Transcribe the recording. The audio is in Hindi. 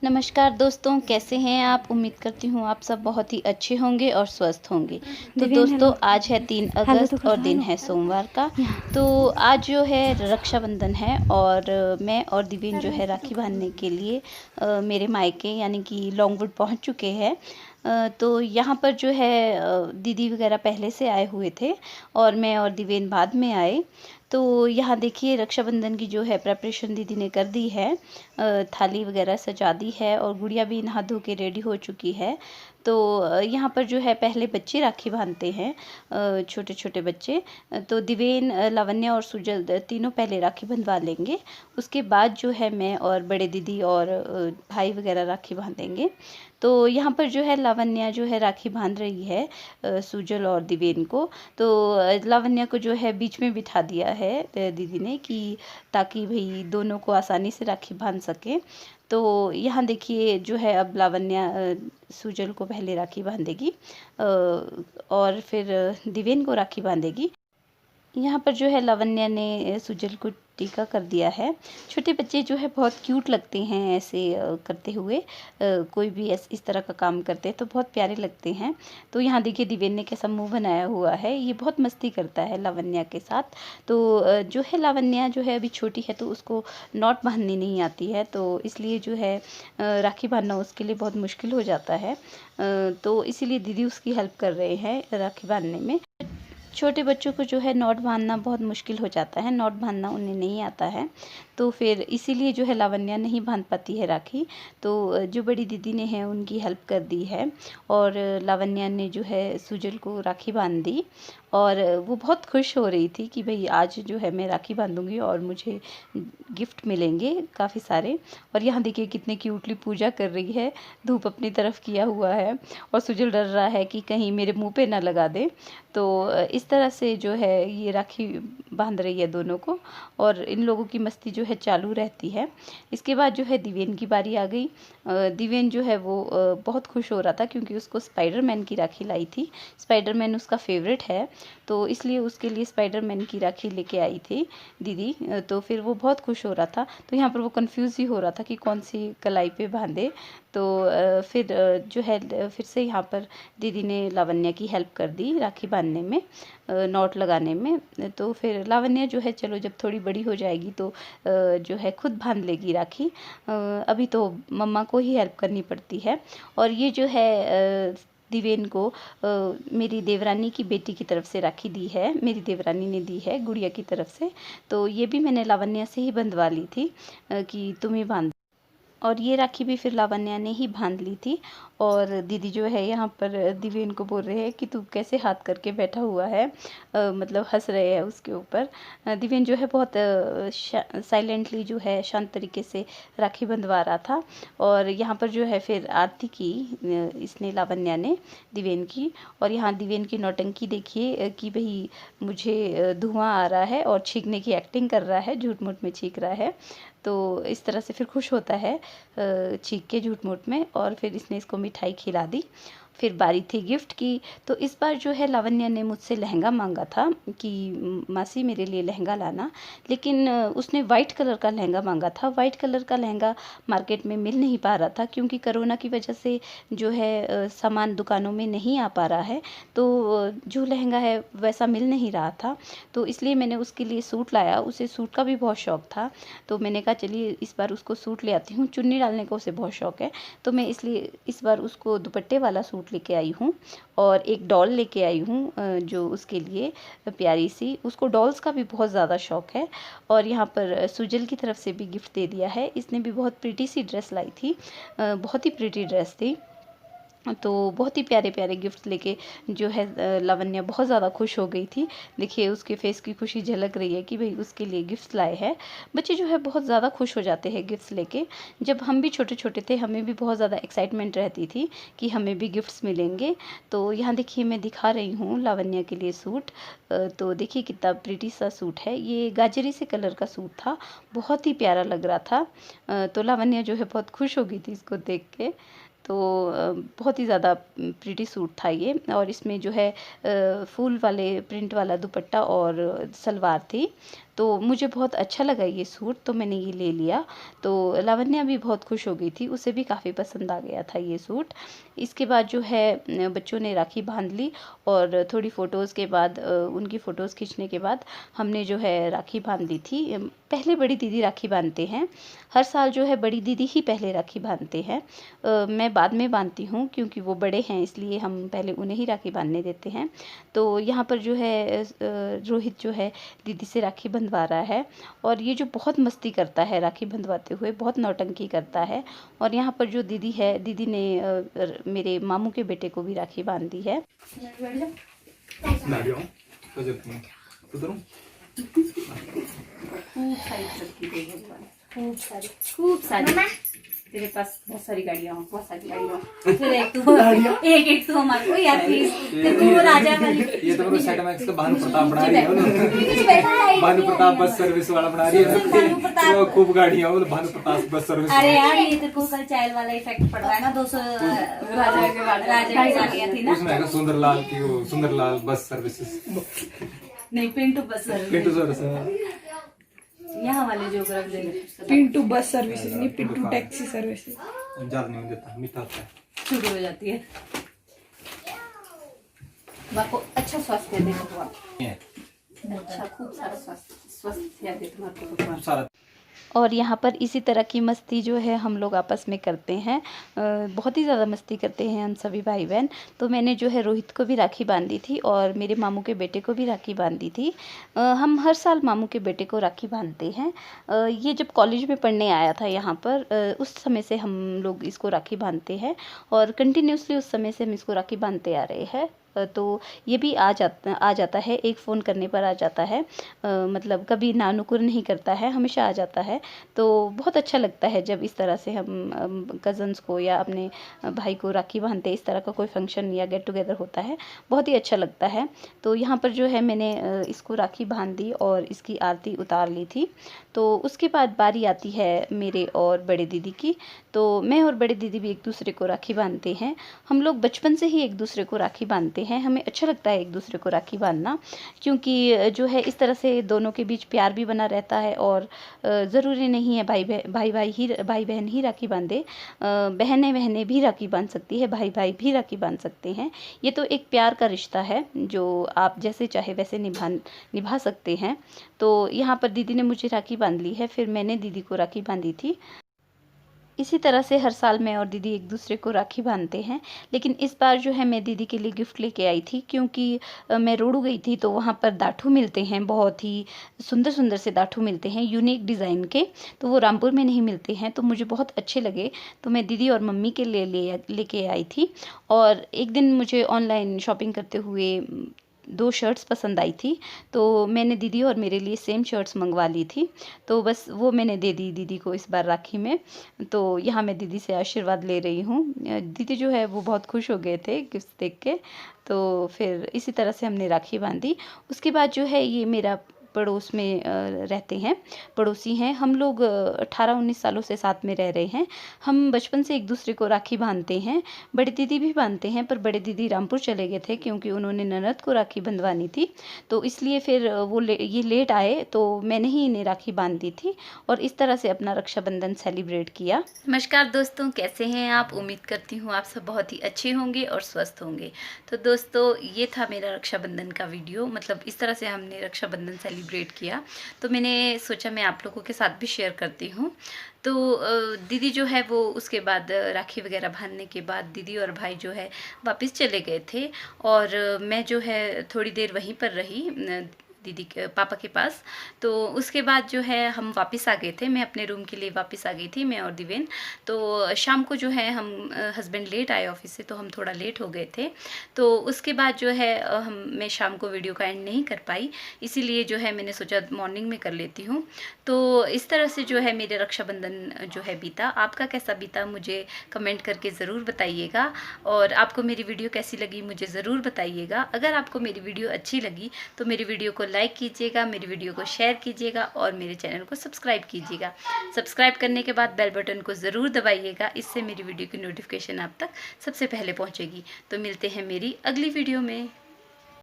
नमस्कार दोस्तों, कैसे हैं आप? उम्मीद करती हूँ आप सब बहुत ही अच्छे होंगे और स्वस्थ होंगे। तो दिव्यान हेलो। दोस्तों, आज है 3 हेलो तो अगस्त कर और दो दिन हेलो। है सोमवार का। या तो आज जो है रक्षाबंधन है और मैं और दिव्यन जो है राखी बांधने के लिए मेरे मायके यानी कि लॉन्गवुड पहुँच चुके हैं। तो यहाँ पर जो है दीदी वगैरह पहले से आए हुए थे और मैं और दिव्यन बाद में आए। तो यहाँ देखिए रक्षाबंधन की जो है प्रिपरेशन दीदी ने कर दी है। थाली वगैरह सजा दी है और गुड़िया भी नहा धो के रेडी हो चुकी है। तो यहाँ पर जो है पहले बच्चे राखी बांधते हैं, छोटे छोटे बच्चे। तो दिवेन, लावण्या और सुजल तीनों पहले राखी बंधवा लेंगे। उसके बाद जो है मैं और बड़े दीदी और भाई वगैरह राखी बांधेंगे। तो यहाँ पर जो है लावण्या जो है राखी बांध रही है सुजल और दिवेन को। तो लावण्या को जो है बीच में बिठा दिया है दीदी ने, कि ताकि भाई दोनों को आसानी से राखी बांध सके। तो यहाँ देखिए जो है अब लावण्या सुजल को पहले राखी बांधेगी और फिर दिवेन को राखी बांधेगी। यहाँ पर जो है लावण्या ने सुजल को टीका कर दिया है। छोटे बच्चे जो है बहुत क्यूट लगते हैं ऐसे करते हुए। कोई भी इस तरह का काम करते हैं तो बहुत प्यारे लगते हैं। तो यहाँ देखिए दिव्यन ने कैसा मुंह बनाया हुआ है, ये बहुत मस्ती करता है लावण्या के साथ। तो जो है लावण्या जो है अभी छोटी है तो उसको नॉट बांधनी नहीं आती है, तो इसलिए जो है राखी बांधना उसके लिए बहुत मुश्किल हो जाता है। तो इसीलिए दीदी उसकी हेल्प कर रहे हैं राखी बांधने में। छोटे बच्चों को जो है नॉट बांधना बहुत मुश्किल हो जाता है, नॉट बांधना उन्हें नहीं आता है। तो फिर इसीलिए जो है लावण्या नहीं बांध पाती है राखी। तो जो बड़ी दीदी ने है उनकी हेल्प कर दी है और लावण्या ने जो है सुजल को राखी बांध दी। और वो बहुत खुश हो रही थी कि भाई आज जो है मैं राखी बांधूंगी और मुझे गिफ्ट मिलेंगे काफ़ी सारे। और यहाँ देखिए कितने क्यूटली पूजा कर रही है, धूप अपनी तरफ किया हुआ है और सुजल डर रहा है कि कहीं मेरे मुंह पे ना लगा दे। तो इस तरह से जो है ये राखी बांध रही है दोनों को और इन लोगों की मस्ती जो है चालू रहती है। इसके बाद जो है दिव्यन की बारी आ गई। दिव्यन जो है वो बहुत खुश हो रहा था क्योंकि उसको स्पाइडरमैन की राखी लाई थी। स्पाइडरमैन उसका फेवरेट है, तो इसलिए उसके लिए स्पाइडरमैन की राखी लेके आई थी दीदी। तो फिर वो बहुत खुश हो रहा था। तो यहाँ पर वो कंफ्यूज ही हो रहा था कि कौन सी कलाई पे बांधे। तो फिर जो है फिर से यहाँ पर दीदी ने लावण्या की हेल्प कर दी राखी बांधने में, नॉट लगाने में। तो फिर लावण्या जो है चलो जब थोड़ी बड़ी हो जाएगी तो जो है खुद बांध लेगी राखी। अभी तो मम्मा को ही हेल्प करनी पड़ती है। और ये जो है दिवेन को मेरी देवरानी की बेटी की तरफ से राखी दी है, मेरी देवरानी ने दी है गुड़िया की तरफ से। तो ये भी मैंने लावण्या से ही बंधवा ली थी कि तुम ही बांध। और ये राखी भी फिर लावण्या ने ही बांध ली थी। और दीदी जो है यहाँ पर दिव्यन को बोल रहे हैं कि तू कैसे हाथ करके बैठा हुआ है, मतलब हंस रहे हैं उसके ऊपर। दिव्यन जो है बहुत साइलेंटली जो है शांत तरीके से राखी बंधवा रहा था। और यहाँ पर जो है फिर आरती की इसने लावण्या ने दिव्यन की। और यहाँ दिव्यन की नौटंकी देखिए कि भाई मुझे धुआं आ रहा है और छींकने की एक्टिंग कर रहा है, झूठ मूठ में छींक रहा है। तो इस तरह से फिर खुश होता है चीख के झूठ मूठ में। और फिर इसने इसको मिठाई खिला दी। फिर बारी थी गिफ्ट की। तो इस बार जो है लावण्या ने मुझसे लहंगा मांगा था कि मासी मेरे लिए लहंगा लाना। लेकिन उसने वाइट कलर का लहंगा मांगा था। वाइट कलर का लहंगा मार्केट में मिल नहीं पा रहा था क्योंकि कोरोना की वजह से जो है सामान दुकानों में नहीं आ पा रहा है। तो जो लहंगा है वैसा मिल नहीं रहा था। तो इसलिए मैंने उसके लिए सूट लाया। उसे सूट का भी बहुत शौक था। तो मैंने कहा चलिए इस बार उसको सूट ले आती हूँ। चुन्नी डालने का उसे बहुत शौक है, तो मैं इसलिए इस बार उसको दुपट्टे वाला सूट लेके आई हूँ। और एक डॉल लेके आई हूँ जो उसके लिए प्यारी सी, उसको डॉल्स का भी बहुत ज़्यादा शौक है। और यहाँ पर सुजल की तरफ से भी गिफ्ट दे दिया है। इसने भी बहुत प्रीटी सी ड्रेस लाई थी, बहुत ही प्रीटी ड्रेस थी। तो बहुत ही प्यारे प्यारे गिफ्ट्स लेके जो है लावण्या बहुत ज़्यादा खुश हो गई थी। देखिए उसके फेस की खुशी झलक रही है कि भाई उसके लिए गिफ्ट्स लाए हैं। बच्चे जो है बहुत ज़्यादा खुश हो जाते हैं गिफ्ट्स लेके। जब हम भी छोटे छोटे थे हमें भी बहुत ज़्यादा एक्साइटमेंट रहती थी कि हमें भी गिफ्ट्स मिलेंगे। तो यहाँ देखिए मैं दिखा रही हूँ लावण्या के लिए सूट। तो देखिए कितना प्रिटी सा सूट है, ये गाजरी से कलर का सूट था, बहुत ही प्यारा लग रहा था। तो लावण्या जो है बहुत खुश हो गई थी इसको देख के। तो बहुत ही ज़्यादा प्रीटी सूट था ये। और इसमें जो है फूल वाले प्रिंट वाला दुपट्टा और सलवार थी। तो मुझे बहुत अच्छा लगा ये सूट, तो मैंने ये ले लिया। तो लावण्या भी बहुत खुश हो गई थी, उसे भी काफ़ी पसंद आ गया था ये सूट। इसके बाद जो है बच्चों ने राखी बांध ली और थोड़ी फ़ोटोज़ के बाद उनकी फ़ोटोज़ खींचने के बाद हमने जो है राखी बांध दी थी। पहले बड़ी दीदी राखी बांधते हैं, हर साल जो है बड़ी दीदी ही पहले राखी बांधते हैं। मैं बाद में बांधती हूँ क्योंकि वो बड़े हैं, इसलिए हम पहले उन्हें ही राखी बांधने देते हैं। तो यहाँ पर जो है रोहित जो है दीदी से राखी बंधवा रहा है और ये जो बहुत मस्ती करता है राखी बंधवाते हुए, बहुत नौटंकी करता है। और यहाँ पर जो दीदी है, दीदी ने मेरे मामू के बेटे को भी राखी बांध दी है। खूब सारी तेरे पास बहुत सारी गाड़ियाँ हो, बहुत सारी गाड़ियाँ। फिर एक तू हमारे को यार प्लीज, तू राजा वाली। ये तो पूरा सेट मैक्स का भानु प्रताप बना रही है, भानु प्रताप बस सर्विस वाला बना रही है। वो खूब गाड़ियाँ, वो भानु प्रताप बस सर्विस। अरे यार ये तो कल चाइल्ड वाला इफेक्ट पड़ रहा है ना, 200 राजा की गाड़ियाँ थी ना उसमें, सुंदरलाल की, वो सुंदरलाल बस सर्विसेज नहीं, Pintu bus service, Pintu service यहाँ वाले जो रख देंगे, पिंटू बस सर्विसेज नहीं, पिंटू टैक्सी सर्विसेज। ज्यादा नहीं देता, मीठा होता है, शुरू हो जाती है। बाको अच्छा स्वास्थ्य दे भगवान, अच्छा खूब सारा स्वास्थ्य दे तुम्हारे भगवान। और यहाँ पर इसी तरह की मस्ती जो है हम लोग आपस में करते हैं, बहुत ही ज़्यादा मस्ती करते हैं हम सभी भाई बहन। तो मैंने जो है रोहित को भी राखी बांधी थी और मेरे मामू के बेटे को भी राखी बांधी थी। हम हर साल मामू के बेटे को राखी बांधते हैं। ये जब कॉलेज में पढ़ने आया था यहाँ पर, उस समय से हम लोग इसको राखी बांधते हैं और कंटिन्यूसली उस समय से हम इसको राखी बांधते आ रहे हैं। तो ये भी आ जाता है, एक फ़ोन करने पर आ जाता है, मतलब कभी ना नुकुर नहीं करता है, हमेशा आ जाता है। तो बहुत अच्छा लगता है जब इस तरह से हम कज़न्स को या अपने भाई को राखी बांधते, इस तरह का कोई फंक्शन या गेट टुगेदर होता है, बहुत ही अच्छा लगता है। तो यहाँ पर जो है मैंने इसको राखी बांध दी और इसकी आरती उतार ली थी। तो उसके बाद बारी आती है मेरे और बड़े दीदी की। तो मैं और बड़े दीदी भी एक दूसरे को राखी बांधते हैं। हम लोग बचपन से ही एक दूसरे को राखी बांधते हैं, हमें अच्छा लगता है एक दूसरे को राखी बांधना, क्योंकि जो है इस तरह से दोनों के बीच प्यार भी बना रहता है। और ज़रूरी नहीं है भाई बहन ही राखी बांधे, बहनें भी राखी बांध सकती है, भाई भी राखी बांध सकते हैं। ये तो एक प्यार का रिश्ता है जो आप जैसे चाहे वैसे निभा सकते हैं। तो यहाँ पर दीदी ने मुझे राखी बांध ली है, फिर मैंने दीदी को राखी बांधी थी। इसी तरह से हर साल मैं और दीदी एक दूसरे को राखी बांधते हैं। लेकिन इस बार जो है मैं दीदी के लिए गिफ्ट लेके आई थी, क्योंकि मैं रोडू गई थी तो वहाँ पर दाठू मिलते हैं, बहुत ही सुंदर सुंदर से दाठू मिलते हैं यूनिक डिज़ाइन के। तो वो रामपुर में नहीं मिलते हैं, तो मुझे बहुत अच्छे लगे, तो मैं दीदी और मम्मी के लिए लेके आई थी। और एक दिन मुझे ऑनलाइन शॉपिंग करते हुए 2 शर्ट्स पसंद आई थी, तो मैंने दीदी और मेरे लिए सेम शर्ट्स मंगवा ली थी। तो बस वो मैंने दे दी दीदी को इस बार राखी में। तो यहाँ मैं दीदी से आशीर्वाद ले रही हूँ। दीदी जो है वो बहुत खुश हो गए थे गिफ्ट देख के। तो फिर इसी तरह से हमने राखी बांधी। उसके बाद जो है ये मेरा पड़ोस में रहते हैं, पड़ोसी हैं। हम लोग 18-19 सालों से साथ में रह रहे हैं। हम बचपन से एक दूसरे को राखी बांधते हैं। बड़ी दीदी भी बांधते हैं, पर बड़े दीदी रामपुर चले गए थे क्योंकि उन्होंने ननद को राखी बंधवानी थी। तो इसलिए फिर वो ये लेट आए, तो मैंने ही इन्हें राखी बांध दी थी और इस तरह से अपना रक्षाबंधन सेलिब्रेट किया। नमस्कार दोस्तों, कैसे हैं आप? उम्मीद करती हूँ आप सब बहुत ही अच्छे होंगे और स्वस्थ होंगे। तो दोस्तों ये था मेरा रक्षाबंधन का वीडियो, मतलब इस तरह से हमने रक्षाबंधन सेलिब्रेट किया। तो मैंने सोचा मैं आप लोगों के साथ भी शेयर करती हूँ। तो दीदी जो है वो उसके बाद राखी वगैरह बांधने के बाद दीदी और भाई जो है वापस चले गए थे और मैं जो है थोड़ी देर वहीं पर रही दीदी के पापा के पास। तो उसके बाद जो है हम वापस आ गए थे, मैं अपने रूम के लिए वापस आ गई थी, मैं और दिवेन। तो शाम को जो है हम हस्बैंड लेट आए ऑफिस से, तो हम थोड़ा लेट हो गए थे। तो उसके बाद जो है मैं शाम को वीडियो का एंड नहीं कर पाई, इसीलिए जो है मैंने सोचा मॉर्निंग में कर लेती हूँ। तो इस तरह से जो है मेरे रक्षाबंधन जो है बीता। आपका कैसा बीता मुझे कमेंट करके ज़रूर बताइएगा, और आपको मेरी वीडियो कैसी लगी मुझे ज़रूर बताइएगा। अगर आपको मेरी वीडियो अच्छी लगी तो मेरी वीडियो को लाइक कीजिएगा, मेरी वीडियो को शेयर कीजिएगा और मेरे चैनल को सब्सक्राइब कीजिएगा। सब्सक्राइब करने के बाद बेल बटन को ज़रूर दबाइएगा, इससे मेरी वीडियो की नोटिफिकेशन आप तक सबसे पहले पहुंचेगी। तो मिलते हैं मेरी अगली वीडियो में।